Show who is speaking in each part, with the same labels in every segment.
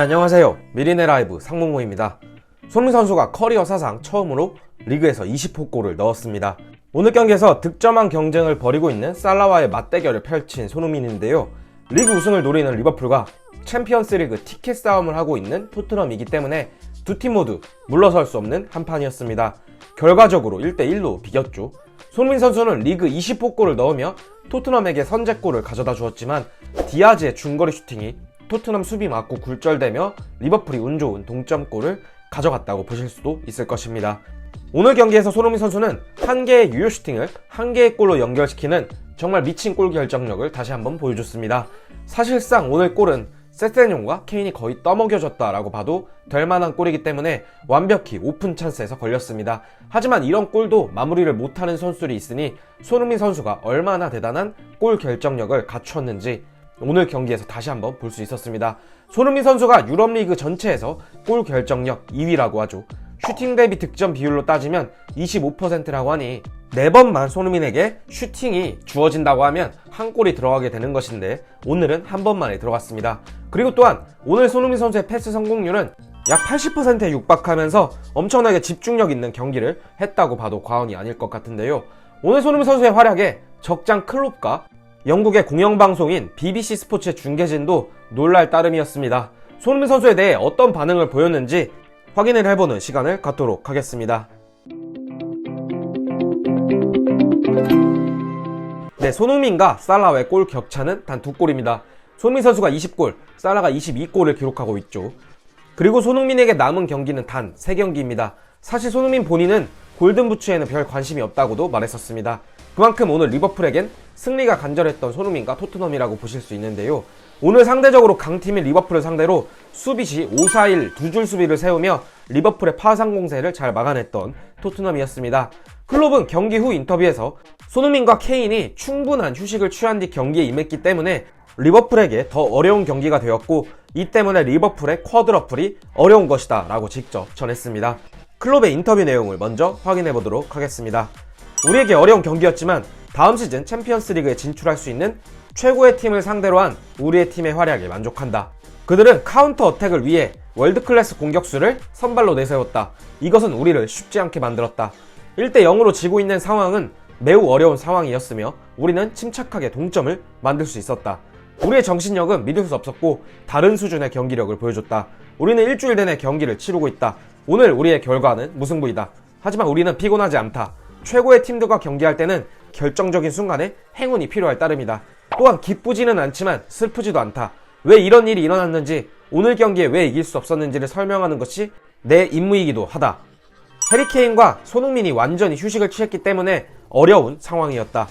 Speaker 1: 안녕하세요. 미리네 라이브 상무모입니다. 손흥민 선수가 커리어 사상 처음으로 리그에서 20호 골을 넣었습니다. 오늘 경기에서 득점왕 경쟁을 벌이고 있는 살라와의 맞대결을 펼친 손흥민인데요. 리그 우승을 노리는 리버풀과 챔피언스리그 티켓 싸움을 하고 있는 토트넘이기 때문에 두 팀 모두 물러설 수 없는 한판이었습니다. 결과적으로 1대1로 비겼죠. 손흥민 선수는 리그 20호 골을 넣으며 토트넘에게 선제골을 가져다 주었지만 디아즈의 중거리 슈팅이 토트넘 수비 맞고 굴절되며 리버풀이 운 좋은 동점골을 가져갔다고 보실 수도 있을 것입니다. 오늘 경기에서 손흥민 선수는 한 개의 유효 슈팅을 한 개의 골로 연결시키는 정말 미친 골 결정력을 다시 한번 보여줬습니다. 사실상 오늘 골은 세세뇽과 케인이 거의 떠먹여졌다라고 봐도 될 만한 골이기 때문에 완벽히 오픈 찬스에서 걸렸습니다. 하지만 이런 골도 마무리를 못하는 선수들이 있으니 손흥민 선수가 얼마나 대단한 골 결정력을 갖추었는지 오늘 경기에서 다시 한번 볼 수 있었습니다. 손흥민 선수가 유럽리그 전체에서 골 결정력 2위라고 하죠. 슈팅 대비 득점 비율로 따지면 25%라고 하니 4번만 손흥민에게 슈팅이 주어진다고 하면 한 골이 들어가게 되는 것인데 오늘은 한 번만에 들어갔습니다. 그리고 또한 오늘 손흥민 선수의 패스 성공률은 약 80%에 육박하면서 엄청나게 집중력 있는 경기를 했다고 봐도 과언이 아닐 것 같은데요. 오늘 손흥민 선수의 활약에 적장 클롭과 영국의 공영방송인 BBC 스포츠의 중계진도 놀랄 따름이었습니다. 손흥민 선수에 대해 어떤 반응을 보였는지 확인을 해보는 시간을 갖도록 하겠습니다. 네, 손흥민과 살라의 골 격차는 단 2골입니다. 손흥민 선수가 20골, 살라가 22골을 기록하고 있죠. 그리고 손흥민에게 남은 경기는 단 3경기입니다. 사실 손흥민 본인은 골든부츠에는 별 관심이 없다고도 말했었습니다. 그만큼 오늘 리버풀에겐 승리가 간절했던 손흥민과 토트넘이라고 보실 수 있는데요. 오늘 상대적으로 강팀인 리버풀을 상대로 수비 시 5-4-1 두 줄 수비를 세우며 리버풀의 파상 공세를 잘 막아냈던 토트넘이었습니다. 클롭은 경기 후 인터뷰에서 손흥민과 케인이 충분한 휴식을 취한 뒤 경기에 임했기 때문에 리버풀에게 더 어려운 경기가 되었고 이 때문에 리버풀의 쿼드러플이 어려운 것이다 라고 직접 전했습니다. 클롭의 인터뷰 내용을 먼저 확인해 보도록 하겠습니다. 우리에게 어려운 경기였지만 다음 시즌 챔피언스 리그에 진출할 수 있는 최고의 팀을 상대로 한 우리의 팀의 활약에 만족한다. 그들은 카운터 어택을 위해 월드클래스 공격수를 선발로 내세웠다. 이것은 우리를 쉽지 않게 만들었다. 1대0으로 지고 있는 상황은 매우 어려운 상황이었으며 우리는 침착하게 동점을 만들 수 있었다. 우리의 정신력은 믿을 수 없었고 다른 수준의 경기력을 보여줬다. 우리는 일주일 내내 경기를 치르고 있다. 오늘 우리의 결과는 무승부이다. 하지만 우리는 피곤하지 않다. 최고의 팀들과 경기할 때는 결정적인 순간에 행운이 필요할 따름이다. 또한 기쁘지는 않지만 슬프지도 않다. 왜 이런 일이 일어났는지 오늘 경기에 왜 이길 수 없었는지를 설명하는 것이 내 임무이기도 하다. 해리케인과 손흥민이 완전히 휴식을 취했기 때문에 어려운 상황이었다.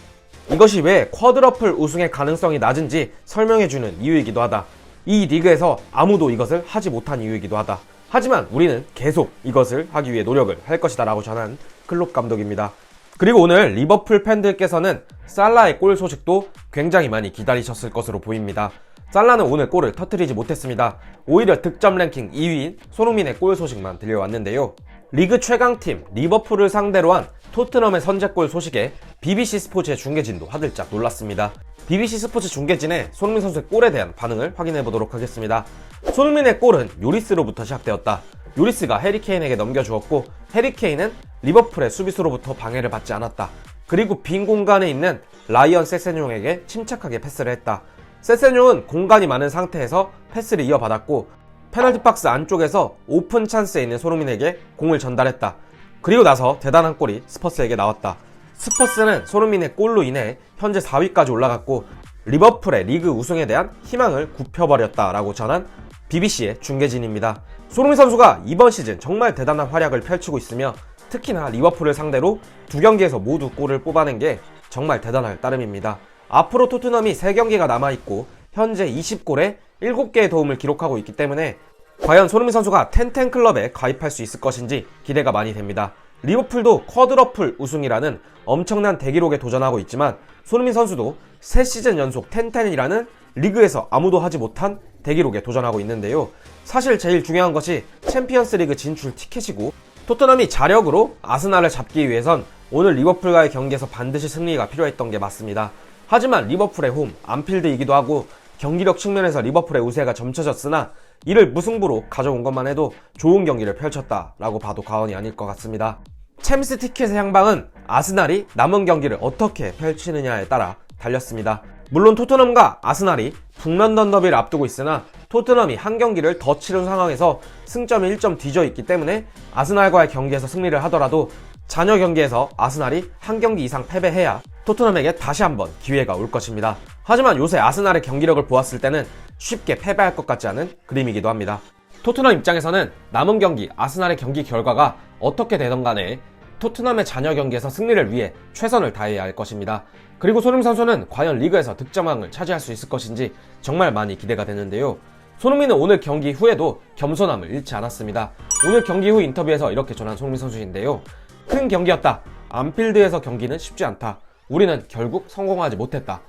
Speaker 1: 이것이 왜 쿼드러플 우승의 가능성이 낮은지 설명해주는 이유이기도 하다. 이 리그에서 아무도 이것을 하지 못한 이유이기도 하다. 하지만 우리는 계속 이것을 하기 위해 노력을 할 것이다 라고 전한 클롭 감독입니다. 그리고 오늘 리버풀 팬들께서는 살라의 골 소식도 굉장히 많이 기다리셨을 것으로 보입니다. 살라는 오늘 골을 터뜨리지 못했습니다. 오히려 득점 랭킹 2위인 손흥민의 골 소식만 들려왔는데요. 리그 최강팀 리버풀을 상대로 한 토트넘의 선제골 소식에 BBC 스포츠의 중계진도 화들짝 놀랐습니다. BBC 스포츠 중계진의 손흥민 선수의 골에 대한 반응을 확인해 보도록 하겠습니다. 손흥민의 골은 요리스로부터 시작되었다. 요리스가 해리케인에게 넘겨주었고 해리케인은 리버풀의 수비수로부터 방해를 받지 않았다. 그리고 빈 공간에 있는 라이언 세세뇽에게 침착하게 패스를 했다. 세세뇽은 공간이 많은 상태에서 패스를 이어받았고 페널티 박스 안쪽에서 오픈 찬스에 있는 손흥민에게 공을 전달했다. 그리고 나서 대단한 골이 스퍼스에게 나왔다. 스퍼스는 손흥민의 골로 인해 현재 4위까지 올라갔고 리버풀의 리그 우승에 대한 희망을 굽혀버렸다라고 전한 BBC의 중계진입니다. 손흥민 선수가 이번 시즌 정말 대단한 활약을 펼치고 있으며 특히나 리버풀을 상대로 2경기에서 모두 골을 뽑아낸 게 정말 대단할 따름입니다. 앞으로 토트넘이 3경기가 남아있고 현재 20골에 7개의 도움을 기록하고 있기 때문에 과연 손흥민 선수가 텐텐클럽에 가입할 수 있을 것인지 기대가 많이 됩니다. 리버풀도 쿼드러플 우승이라는 엄청난 대기록에 도전하고 있지만 손흥민 선수도 3시즌 연속 텐텐이라는 리그에서 아무도 하지 못한 대기록에 도전하고 있는데요. 사실 제일 중요한 것이 챔피언스 리그 진출 티켓이고 토트넘이 자력으로 아스날을 잡기 위해선 오늘 리버풀과의 경기에서 반드시 승리가 필요했던 게 맞습니다. 하지만 리버풀의 홈, 안필드이기도 하고 경기력 측면에서 리버풀의 우세가 점쳐졌으나 이를 무승부로 가져온 것만 해도 좋은 경기를 펼쳤다라고 봐도 과언이 아닐 것 같습니다. 챔스 티켓의 향방은 아스날이 남은 경기를 어떻게 펼치느냐에 따라 달렸습니다. 물론 토트넘과 아스날이 북런던 더비를 앞두고 있으나 토트넘이 한 경기를 더 치른 상황에서 승점이 1점 뒤져 있기 때문에 아스날과의 경기에서 승리를 하더라도 잔여 경기에서 아스날이 한 경기 이상 패배해야 토트넘에게 다시 한번 기회가 올 것입니다. 하지만 요새 아스날의 경기력을 보았을 때는 쉽게 패배할 것 같지 않은 그림이기도 합니다. 토트넘 입장에서는 남은 경기 아스날의 경기 결과가 어떻게 되던 간에 토트넘의 잔여 경기에서 승리를 위해 최선을 다해야 할 것입니다. 그리고 손흥민 선수는 과연 리그에서 득점왕을 차지할 수 있을 것인지 정말 많이 기대가 되는데요. 손흥민은 오늘 경기 후에도 겸손함을 잃지 않았습니다. 오늘 경기 후 인터뷰에서 이렇게 전한 손흥민 선수인데요. 큰 경기였다. 안필드에서 경기는 쉽지 않다. 우리는 결국 성공하지 못했다.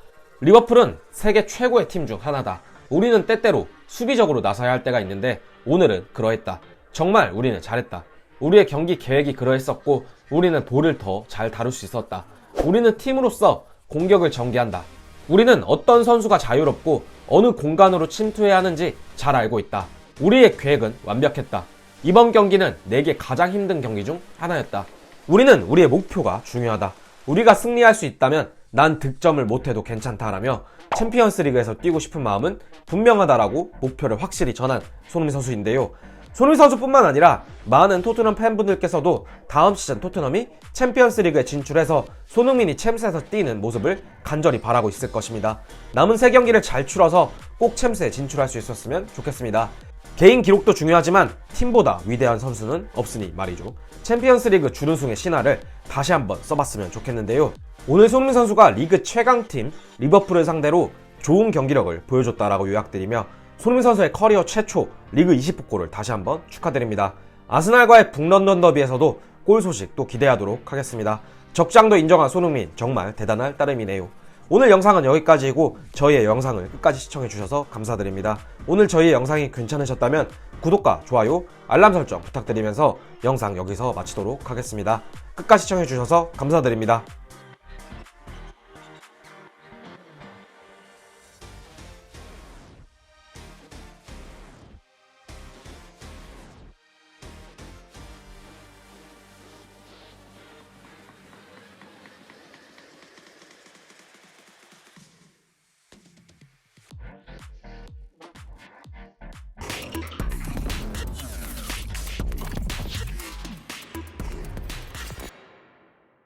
Speaker 1: 리버풀은 세계 최고의 팀 중 하나다. 우리는 때때로 수비적으로 나서야 할 때가 있는데 오늘은 그러했다. 정말 우리는 잘했다. 우리의 경기 계획이 그러했었고 우리는 볼을 더 잘 다룰 수 있었다. 우리는 팀으로서 공격을 전개한다. 우리는 어떤 선수가 자유롭고 어느 공간으로 침투해야 하는지 잘 알고 있다. 우리의 계획은 완벽했다. 이번 경기는 내게 가장 힘든 경기 중 하나였다. 우리는 우리의 목표가 중요하다. 우리가 승리할 수 있다면 난 득점을 못해도 괜찮다라며 챔피언스 리그에서 뛰고 싶은 마음은 분명하다라고 목표를 확실히 전한 손흥민 선수인데요. 손흥민 선수뿐만 아니라 많은 토트넘 팬분들께서도 다음 시즌 토트넘이 챔피언스 리그에 진출해서 손흥민이 챔스에서 뛰는 모습을 간절히 바라고 있을 것입니다. 남은 3경기를 잘 치러서 꼭 챔스에 진출할 수 있었으면 좋겠습니다. 개인 기록도 중요하지만 팀보다 위대한 선수는 없으니 말이죠. 챔피언스 리그 준우승의 신화를 다시 한번 써봤으면 좋겠는데요. 오늘 손흥민 선수가 리그 최강팀 리버풀을 상대로 좋은 경기력을 보여줬다라고 요약드리며 손흥민 선수의 커리어 최초 리그 20골을 다시 한번 축하드립니다. 아스날과의 북런던 더비에서도 골 소식 또 기대하도록 하겠습니다. 적장도 인정한 손흥민 정말 대단할 따름이네요. 오늘 영상은 여기까지이고 저희의 영상을 끝까지 시청해주셔서 감사드립니다. 오늘 저희의 영상이 괜찮으셨다면 구독과 좋아요, 알람 설정 부탁드리면서 영상 여기서 마치도록 하겠습니다. 끝까지 시청해주셔서 감사드립니다.